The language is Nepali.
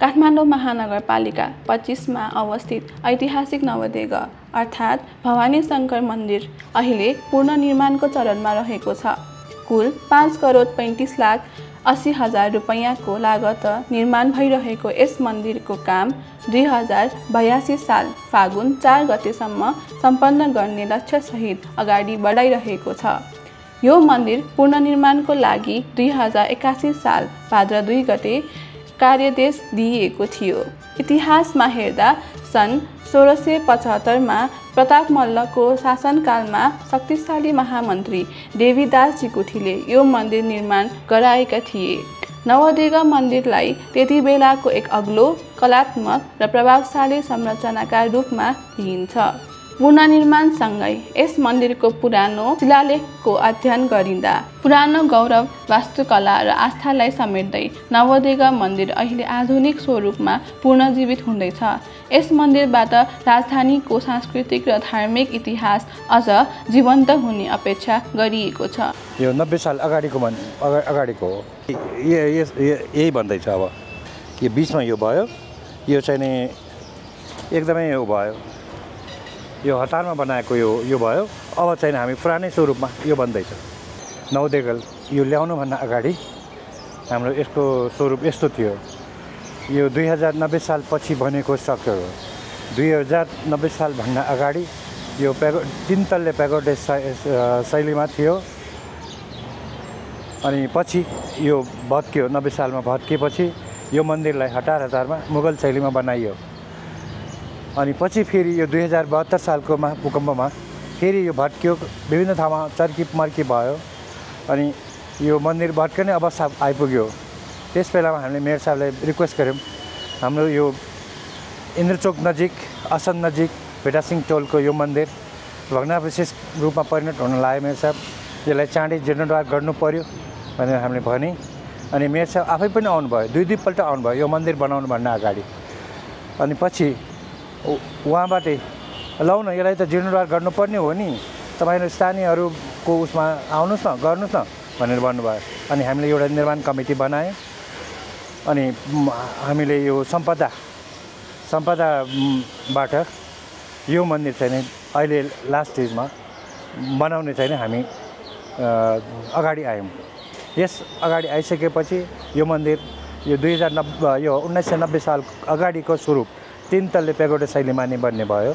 काठमाडौँ महानगरपालिका 25 मा अवस्थित ऐतिहासिक नवदेगा अर्थात् भवानी शंकर मन्दिर अहिले पुनर्निर्माणको चरणमा रहेको छ। कुल 5,35,80,000 रुपैयाँको लागत निर्माण भइरहेको यस मन्दिरको काम 2082 साल फागुन 4 गतेसम्म सम्पन्न गर्ने लक्ष्यसहित अगाडि बढाइरहेको छ। यो मन्दिर पुनर्निर्माणको लागि 2081 साल भाद्र 2 गते कार्यदेश दिइएको थियो। इतिहासमा हेर्दा सन् 1675 मा प्रताप मल्लको शासनकालमा शक्तिशाली महामन्त्री देवीदासजी गुठीले यो मन्दिर निर्माण गराएका थिए। नवदेगा मन्दिरलाई त्यति बेलाको एक अग्लो, कलात्मक र प्रभावशाली संरचनाका रूपमा लिइन्छ। पुनर्निर्माणसँगै यस मन्दिरको पुरानो शिलालेखको अध्ययन गरिँदा पुरानो गौरव, वास्तुकला र आस्थालाई समेट्दै नवदेगा मन्दिर अहिले आधुनिक स्वरूपमा पुनर्जीवित हुँदैछ। यस मन्दिरबाट राजधानीको सांस्कृतिक र धार्मिक इतिहास अझ जीवन्त हुने अपेक्षा गरिएको छ। यो 90 साल अगाडिको हो। यही भन्दैछ। अब यो बिचमा यो भयो, यो चाहिँ नि एकदमै यो भयो, यो हतारमा बनाएको यो भयो। अब चाहिँ हामी पुरानै स्वरूपमा यो बन्दैछ। नवदेगा यो ल्याउनुभन्दा अगाडि हाम्रो यसको स्वरूप यस्तो थियो। यो 2090 साल पछि बनेको स्ट्रक्चर हो। 2090 सालभन्दा अगाडि यो 3 तल्ले प्यागोडा शैलीमा थियो। अनि पछि यो भत्कियो। 90 सालमा भत्किएपछि यो मन्दिरलाई हतारमा मुगल शैलीमा बनाइयो। अनि पछि फेरि यो 2072 सालको भूकम्पमा फेरि यो भत्कियो, विभिन्न ठाउँमा चर्की भयो। अनि यो मन्दिर भत्किने अवस्था आइपुग्यो। त्यस बेलामा हामीले मेयर साहबलाई रिक्वेस्ट गऱ्यौँ, हाम्रो यो इन्द्रचोक नजिक, असन नजिक भेटासिंह टोलको यो मन्दिर भग्नावशेष रूपमा परिणत हुन लाग्यो। मेयर साहब यसलाई चाँडै जीर्णोद्धार गर्नु पर्यो भनेर हामीले भने। अनि मेयर साहब आफै पनि आउनुभयो, दुई पल्ट आउनुभयो यो मन्दिर बनाउनुभन्दा अगाडि। अनि पछि उहाँबाटै लौ न यसलाई त जीर्णोद्धार गर्नुपर्ने हो नि, तपाईँहरू स्थानीयहरूको उसमा आउनुहोस् न, गर्नुहोस् न भनेर भन्नुभयो। अनि हामीले एउटा निर्माण कमिटी बनायौँ। अनि हामीले यो सम्पदाबाट यो मन्दिर चाहिँ नि अहिले लास्ट स्टेजमा बनाउने चाहिँ नि हामी अगाडि आयौँ। यस अगाडि आइसकेपछि यो मन्दिर यो 1990 साल अगाडिको स्वरूप 3 तल्ले प्यागोडा शैलीमा नै बन्ने भयो।